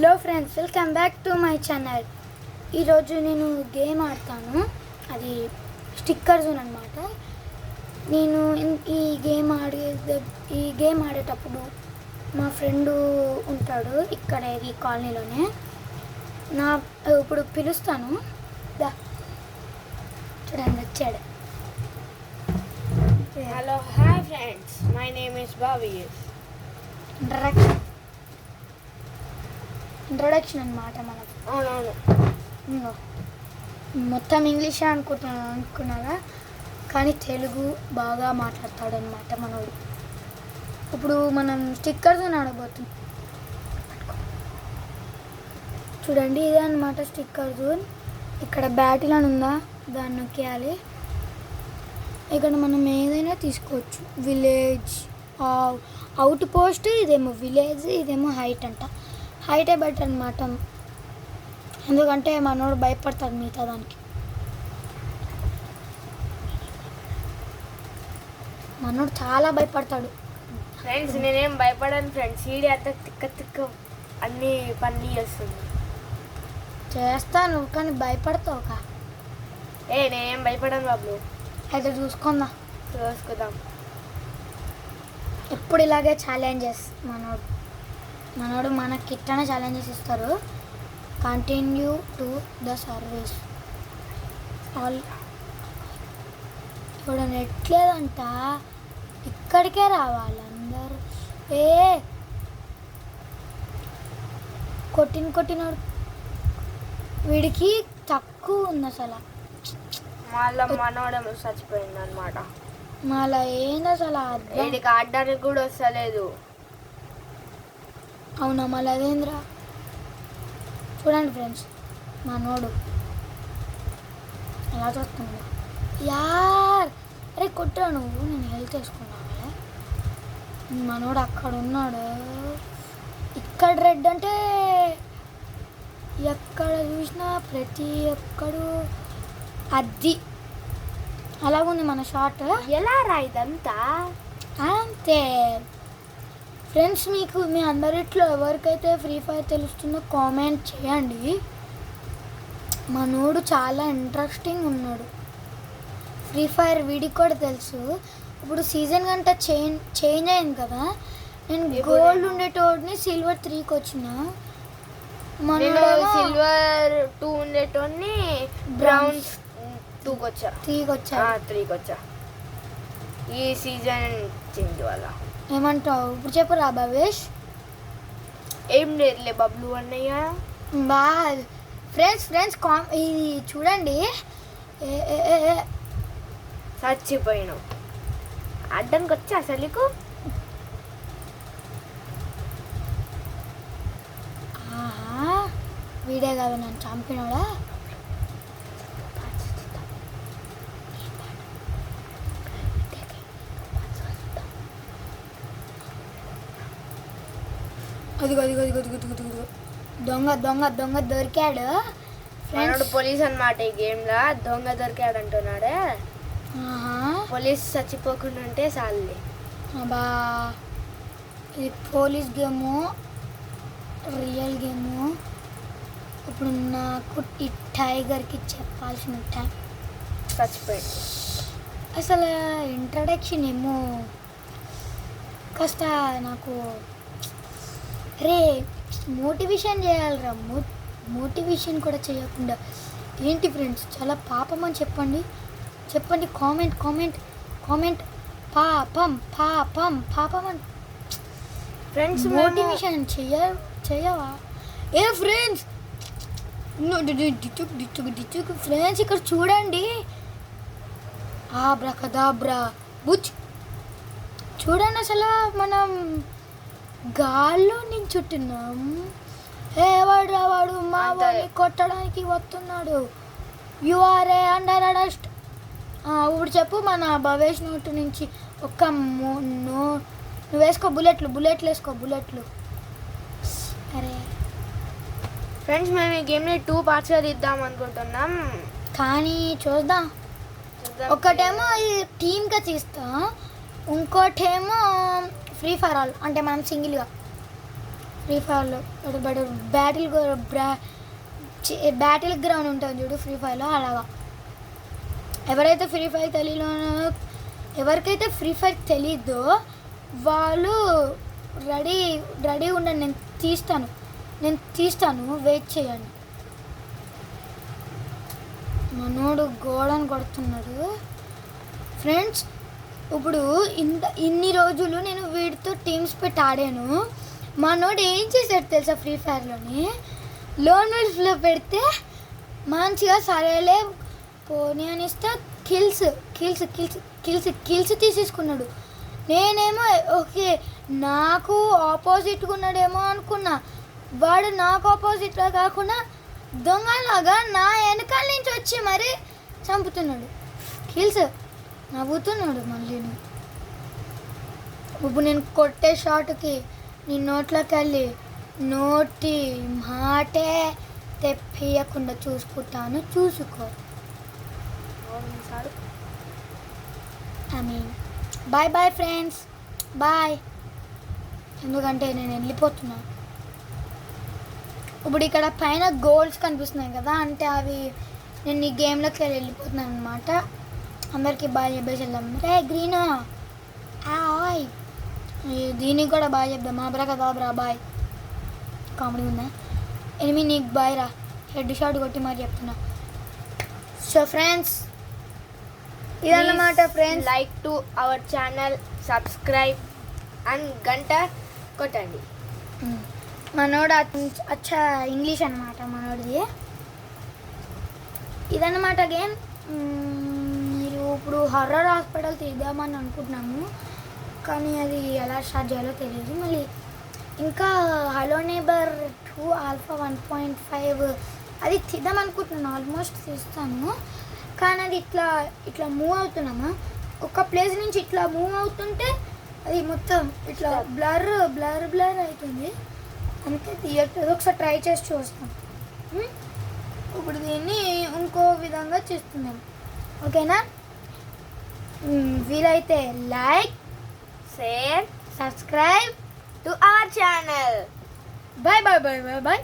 Hello friends, welcome back to my channel. ఈరోజు నేను game ఆడతాను. అది స్టిక్కర్ జోన్ అనమాట. నేను ఈ గేమ్ ఆడేటప్పుడు మా ఫ్రెండు ఉంటాడు ఇక్కడ ఈ కాలనీలోనే. ఇప్పుడు పిలుస్తాను, చూడండి వచ్చాడు. Hello, hi friends. My name is Bobby. Introduction అనమాట మనకు. అవునవును. మొత్తం ఇంగ్లీషే అనుకున్నారా, కానీ తెలుగు బాగా మాట్లాడతాడు అనమాట మనోడు. ఇప్పుడు మనం స్టిక్కర్స్ ఆడబోతున్నాం. చూడండి, ఇదే అనమాట స్టిక్కర్ జోన్. ఇక్కడ బ్యాటిల్ అని ఉందా, దాన్ని నొక్కేయాలి. ఇక్కడ మనం ఏదైనా తీసుకోవచ్చు. విలేజ్, అవుట్ పోస్ట్, ఇదేమో విలేజ్, ఇదేమో హైట్ అంట. హైటే బెటర్ అనమాట, ఎందుకంటే మనోడు భయపడతాడు మిగతా దానికి. మనోడు చాలా భయపడతాడు. ఫ్రెండ్స్, నేనేం భయపడాను ఫ్రెండ్స్. ఈడి అంత తిక్క అన్ని పనులు చేస్తాను, కానీ భయపడతావు. నేనేం భయపడాను బాబు. అయితే చూసుకుందాం. ఎప్పుడు ఇలాగే ఛాలెంజెస్. మనోడు మనకి ఇట్లనే ఛాలెంజెస్ ఇస్తారు. Continue to the service all. ఇప్పుడు నెట్ లేదంట, ఇక్కడికే రావాలి అందరు. కొట్టినోడు వీడికి తక్కువ ఉంది అసలు. మళ్ళీ మనోడేమో చచ్చిపోయింది అనమాట. మళ్ళీ ఏంది అసలు, వీడికి ఆడడానికి కూడా వస్తలేదు. అవునా, మళ్ళీ అదేంద్రా. చూడండి ఫ్రెండ్స్, మనోడు ఎలా చూస్తున్నాడు. యార్, అరే కొట్టా నువ్వు, నేను హెల్త్ వేసుకున్నాను. మనోడు అక్కడ ఉన్నాడు. ఇక్కడ రెడ్ అంటే ఎక్కడ చూసినా ప్రతి ఒక్కడు అది అలాగుంది మన షాట్. ఎలా రా ఇదంతా? అంతే ఫ్రెండ్స్, మీ అందరిట్లో ఎవరికైతే ఫ్రీ ఫైర్ తెలుస్తుందో కామెంట్ చేయండి. మనోడు చాలా ఇంట్రెస్టింగ్ ఉన్నాడు. ఫ్రీ ఫైర్ వీడికి కూడా తెలుసు. ఇప్పుడు సీజన్ గంట చేంజ్ అయింది కదా. నేను గోల్డ్ ఉండేటోడిని సిల్వర్ 3కి వచ్చిన. సిల్వర్ 2 ఉండేటోడిని బ్రౌన్ 3కి వచ్చా. ఈ సీజన్ చేంజ్ వల్ల. ఏమంటావు ఇప్పుడు చెప్పురా భవేష్? ఏం లేదులే బబ్లు అన్నయ్య. ఫ్రెండ్స్ ఇది చూడండి. చచ్చిపోయినావు. అడ్డానికి వచ్చా అసలు నీకు? వీడే కదా నన్ను చంపినోడా. అదిగో దొంగ దొరికాడు. పోలీస్ అన్నమాట. ఈ గేమ్ లా దొంగ దొరికాడు అంటున్నాడే. పోలీస్ చచ్చిపోకుండా ఉంటే చాలే. అబ్బా, ఇది పోలీస్ గేము, రియల్ గేము. ఇప్పుడు నాకు ఈ టైగర్కి చెప్పాల్సిన టైం. చచ్చిపోయాడు. అసలు ఇంట్రడక్షన్ ఏమో కాస్త నాకు మోటివేషన్ చేయాలిరా. మోటివేషన్ కూడా చేయకుండా ఏంటి ఫ్రెండ్స్, చాలా పాపం అని చెప్పండి. కామెంట్ పాపం అని. ఫ్రెండ్స్, మోటివేషన్ చేయవా? ఫ్రెండ్స్ ఫ్రెండ్స్, ఇక్కడ చూడండి. ఆబ్రాకదాబ్రా బుచ్. చూడండి, అసలు మనం గాల్లో నించుంటున్నాం. వాడు మా వాళ్ళని కొట్టడానికి వస్తున్నాడు. యుఆర్ఏ అండర్ అరెస్ట్. ఇప్పుడు చెప్పు మన భవేష్ నోటు నుంచి నువ్వు వేసుకో బుల్లెట్లు వేసుకో. అరే ఫ్రెండ్స్, మేము ఈ గేమ్ని 2 పార్ట్స్గా తీద్దాం అనుకుంటున్నాం, కానీ చూద్దాం. ఒకటేమో ఈ టీమ్గా తీస్తా, ఇంకోటేమో ఫ్రీ ఫర్ ఆల్, అంటే మనం సింగిల్గా. ఫ్రీ ఫైర్లో బ్యాటిల్ గ్రౌండ్ ఉంటుంది చూడు ఫ్రీ ఫైర్లో అలాగా. ఎవరైతే ఫ్రీ ఫైర్ ఎవరికైతే ఫ్రీ ఫైర్ తెలీదో వాళ్ళు రెడీ ఉండండి, నేను తీస్తాను వెయిట్ చేయండి. మనోడు గోడను కొడుతున్నాడు ఫ్రెండ్స్. ఇప్పుడు ఇన్ని రోజులు నేను వీడితో టీమ్స్ పెట్టి ఆడాను. మనోడు ఏం చేశాడు తెలుసా, ఫ్రీ ఫైర్లోని లోన్ వెల్ఫ్లో పెడితే మంచిగా సరేలే పోనీ అని ఇస్తే కిల్స్ తీసేసుకున్నాడు. నేనేమో ఓకే నాకు ఆపోజిట్గా ఉన్నాడేమో అనుకున్నా. వాడు నాకు ఆపోజిట్గా కాకుండా దొంగలాగా నా వెనకాల నుంచి వచ్చి మరీ చంపుతున్నాడు. కిల్స్ నవ్వుతున్నాడు మళ్ళీ. ఇప్పుడు నేను కొట్టే షాట్కి నీ నోట్లోకి వెళ్ళి నోటి మాటే తెప్పియకుండా చూసుకుంటాను, చూసుకో. Bye bye friends, bye. ఎందుకంటే నేను వెళ్ళిపోతున్నా. ఇప్పుడు ఇక్కడ పైన గోల్స్ కనిపిస్తున్నాయి కదా, అంటే అవి నేను ఈ గేమ్లోకి వెళ్ళిపోతున్నాను అనమాట. అందరికీ బాయ్ చెప్పేసి వెళ్దాం. రే గ్రీనా ఆయ్, దీనికి కూడా బాయ్ చెప్దాం. మాబ్రా కదా బ్రా బాయ్. కామెడీ ఉందా? నీకు బాయ్ రా, హెడ్ షాట్ కొట్టి మరి చెప్తున్నా. సో ఫ్రెండ్స్ ఇదన్నమాట friends. Like to our channel, subscribe and గంట కొట్టండి. మనోడు అచ్చా ఇంగ్లీష్ అనమాట మనోడిది. ఇదన్నమాట గేమ్. మీరు ఇప్పుడు హర్రర్ హాస్పిటల్ తీద్దామని అనుకుంటున్నాము, కానీ అది ఎలా స్టార్ట్ చేయాలో తెలియదు. మళ్ళీ ఇంకా హలో నేబర్ 2 ఆల్ఫా 1.5 అది తీద్దాం అనుకుంటున్నాను. ఆల్మోస్ట్ తీస్తాను, కానీ అది ఇట్లా మూవ్ అవుతున్నామా, ఒక ప్లేస్ నుంచి ఇట్లా మూవ్ అవుతుంటే అది మొత్తం ఇట్లా బ్లర్ అవుతుంది. అందుకే తీయట్లేదు. ఒకసారి ట్రై చేసి చూస్తాం. ఇప్పుడు దీన్ని ఇంకో విధంగా చేస్తున్నాం. ఓకేనా? వీలైతే like, share, subscribe to our channel. Bye bye bye bye bye.